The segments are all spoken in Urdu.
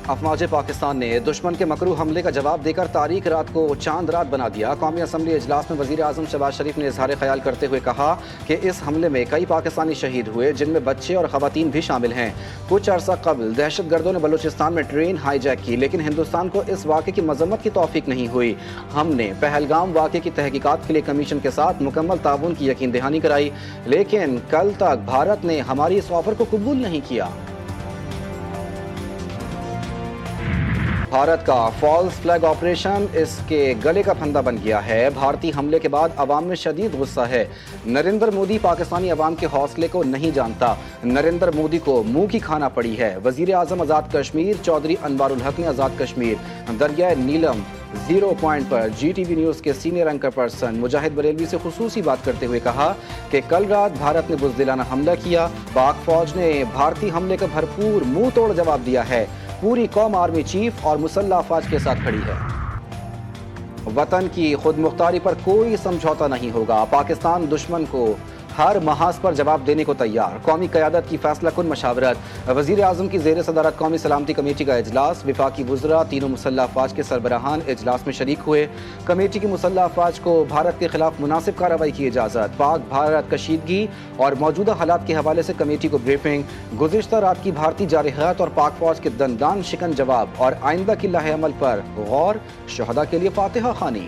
افواج پاکستان نے دشمن کے مکروہ حملے کا جواب دے کر تاریخ رات کو چاند رات بنا دیا۔ قومی اسمبلی اجلاس میں وزیر اعظم شہباز شریف نے اظہار خیال کرتے ہوئے کہا کہ اس حملے میں کئی پاکستانی شہید ہوئے، جن میں بچے اور خواتین بھی شامل ہیں۔ کچھ عرصہ قبل دہشت گردوں نے بلوچستان میں ٹرین ہائی جیک کی، لیکن ہندوستان کو اس واقعے کی مذمت کی توفیق نہیں ہوئی۔ ہم نے پہلگام واقعے کی تحقیقات کے لیے کمیشن کے ساتھ مکمل تعاون کی یقین دہانی کرائی، لیکن کل تک بھارت نے ہماری اس آفر کو قبول نہیں کیا۔ بھارت کا فالس فلیگ آپریشن اس کے گلے کا پھندا بن گیا ہے۔ بھارتی حملے کے بعد عوام میں شدید غصہ ہے۔ نریندر مودی پاکستانی عوام کے حوصلے کو نہیں جانتا۔ نریندر مودی کو منہ کی کھانا پڑی ہے۔ وزیر اعظم آزاد کشمیر چودھری انوار الحق نے آزاد کشمیر دریائے نیلم زیرو پوائنٹ پر جی ٹی وی نیوز کے سینئر اینکر پرسن مجاہد بریلوی سے خصوصی بات کرتے ہوئے کہا کہ کل رات بھارت نے بزدلانہ حملہ کیا۔ پاک فوج نے بھارتی حملے کا بھرپور منہ توڑ جواب دیا ہے۔ پوری قوم آرمی چیف اور مسلح افواج کے ساتھ کھڑی ہے۔ وطن کی خود مختاری پر کوئی سمجھوتا نہیں ہوگا۔ پاکستان دشمن کو ہر محاذ پر جواب دینے کو تیار۔ قومی قیادت کی فیصلہ کن مشاورت۔ وزیر اعظم کی زیر صدارت قومی سلامتی کمیٹی کا اجلاس۔ وفاقی وزراء تینوں مسلح افواج کے سربراہان اجلاس میں شریک ہوئے۔ کمیٹی کی مسلح افواج کو بھارت کے خلاف مناسب کارروائی کی اجازت۔ پاک بھارت کشیدگی اور موجودہ حالات کے حوالے سے کمیٹی کو بریفنگ۔ گزشتہ رات کی بھارتی جارحیت اور پاک فوج کے دندان شکن جواب اور آئندہ کی لاہ عمل پر غور۔ شہداء کے لیے فاتحہ خوانی۔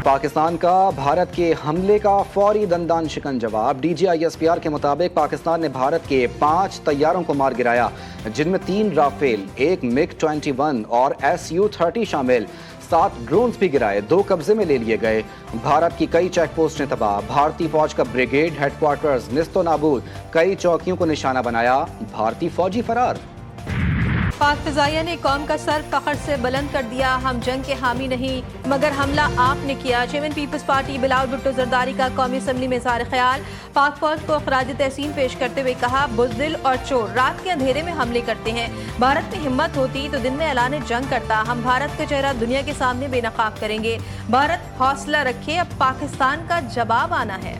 پاکستان کا بھارت کے حملے کا فوری دندان شکن جواب۔ D G I S P R کے مطابق پاکستان نے بھارت کے 5 طیاروں کو مار گرایا، جن میں 3 رافیل، 1 MiG 21 اور Su-30 شامل۔ 7 ڈرونز بھی گرائے، 2 قبضے میں لے لیے گئے۔ بھارت کی کئی چیک پوسٹیں تباہ۔ بھارتی فوج کا بریگیڈ ہیڈ کوارٹرز نیست و نابود، کئی چوکیوں کو نشانہ بنایا۔ بھارتی فوجی فرار۔ پاک فضائیہ نے قوم کا سر فخر سے بلند کر دیا۔ ہم جنگ کے حامی نہیں مگر حملہ آپ نے کیا۔ چیئرمین پیپلز پارٹی بلاول بھٹو زرداری کا قومی اسمبلی میں اظہار خیال۔ پاک فوج کو خراج تحسین پیش کرتے ہوئے کہا بزدل اور چور رات کے اندھیرے میں حملے کرتے ہیں، بھارت میں ہمت ہوتی تو دن میں اعلان جنگ کرتا۔ ہم بھارت کا چہرہ دنیا کے سامنے بے نقاب کریں گے۔ بھارت حوصلہ رکھے، اب پاکستان کا جواب آنا ہے۔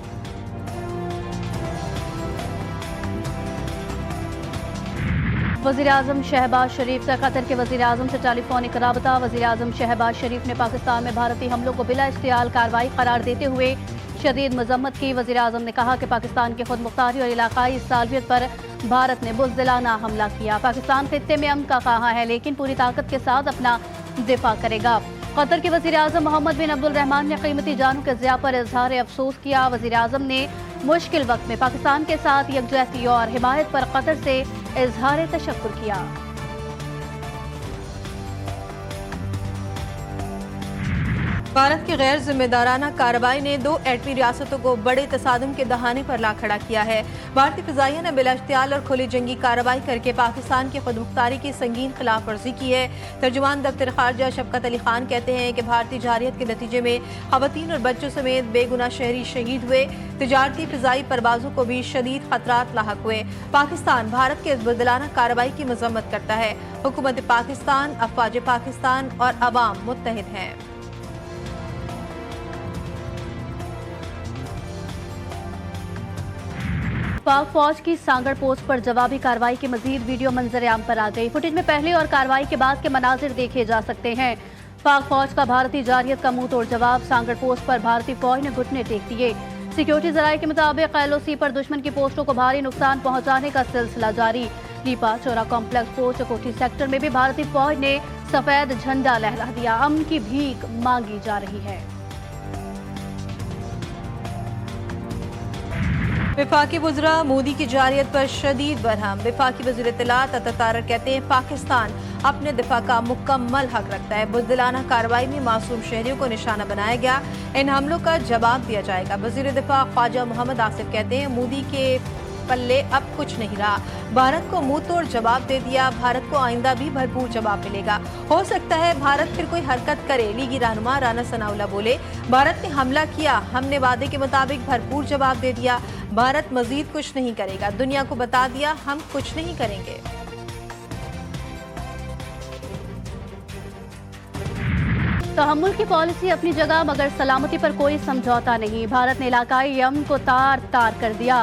وزیر اعظم شہباز شریف سے قطر کے وزیر اعظم سے ٹیلی فونک رابطہ۔ وزیر اعظم شہباز شریف نے پاکستان میں بھارتی حملوں کو بلا اشتعال کارروائی قرار دیتے ہوئے شدید مذمت کی۔ وزیر اعظم نے کہا کہ پاکستان کی خود مختاری اور علاقائی صالحیت پر بھارت نے بزدلانہ حملہ کیا۔ پاکستان خطے میں امن کا خواہاں ہے، لیکن پوری طاقت کے ساتھ اپنا دفاع کرے گا۔ قطر کے وزیر اعظم محمد بن عبد الرحمن نے قیمتی جانوں کے ضیاع پر اظہار افسوس کیا۔ وزیر اعظم نے مشکل وقت میں پاکستان کے ساتھ یکجہتی اور حمایت پر قطر سے اظہار تشکر کیا۔ بھارت کی غیر ذمہ دارانہ کارروائی نے 2 ایٹمی ریاستوں کو بڑے تصادم کے دہانے پر لا کھڑا کیا ہے۔ بھارتی فضائیہ نے بلا اشتعال اور کھلی جنگی کارروائی کر کے پاکستان کی خود مختاری کی سنگین خلاف ورزی کی ہے۔ ترجمان دفتر خارجہ شفقت علی خان کہتے ہیں کہ بھارتی جارحیت کے نتیجے میں خواتین اور بچوں سمیت بے گناہ شہری شہید ہوئے، تجارتی فضائی پروازوں کو بھی شدید خطرات لاحق ہوئے۔ پاکستان بھارت کے اس بزدلانہ کارروائی کی مذمت کرتا ہے۔ حکومت پاکستان، افواج پاکستان اور عوام متحد ہیں۔ پاک فوج کی سانگڑ پوسٹ پر جوابی کارروائی کی مزید ویڈیو منظر عام پر آ گئی۔ فوٹیج میں پہلے اور کارروائی کے بعد کے مناظر دیکھے جا سکتے ہیں۔ پاک فوج کا بھارتی جارحیت کا منہ توڑ جواب۔ سانگڑ پوسٹ پر بھارتی فوج نے گھٹنے ٹیک دیے۔ سیکیورٹی ذرائع کے مطابق LOC پر دشمن کی پوسٹوں کو بھاری نقصان پہنچانے کا سلسلہ جاری۔ لیپا چورا کمپلیکس پوسٹ کوٹھی سیکٹر میں بھی بھارتی فوج نے سفید جھنڈا لہرا دیا۔ امن کی بھیک مانگی جا رہی ہے۔ وفاقی وزراء مودی کی جارحیت پر شدید برہم۔ وفاقی وزیر اطلاعات عطا طارق کہتے ہیں پاکستان اپنے دفاع کا مکمل حق رکھتا ہے۔ بزدلانہ کارروائی میں معصوم شہریوں کو نشانہ بنایا گیا، ان حملوں کا جواب دیا جائے گا۔ وزیر دفاع خواجہ محمد آصف کہتے ہیں مودی کے پلے اب کچھ نہیں رہا، بھارت کو منہ توڑ جواب دے دیا، بھارت کو آئندہ بھی بھرپور جواب ملے گا۔ ہو سکتا ہے بھارت پھر کوئی حرکت کرے، لیگی رہنما رانا ثناءاللہ بولے بھارت نے حملہ کیا، ہم نے وعدے کے مطابق بھرپور جواب دے دیا، بھارت مزید کچھ نہیں کرے گا، دنیا کو بتا دیا ہم کچھ نہیں کریں گے۔ تحمل کی پالیسی اپنی جگہ مگر سلامتی پر کوئی سمجھوتا نہیں۔ بھارت نے علاقائی امن کو تار تار کر دیا۔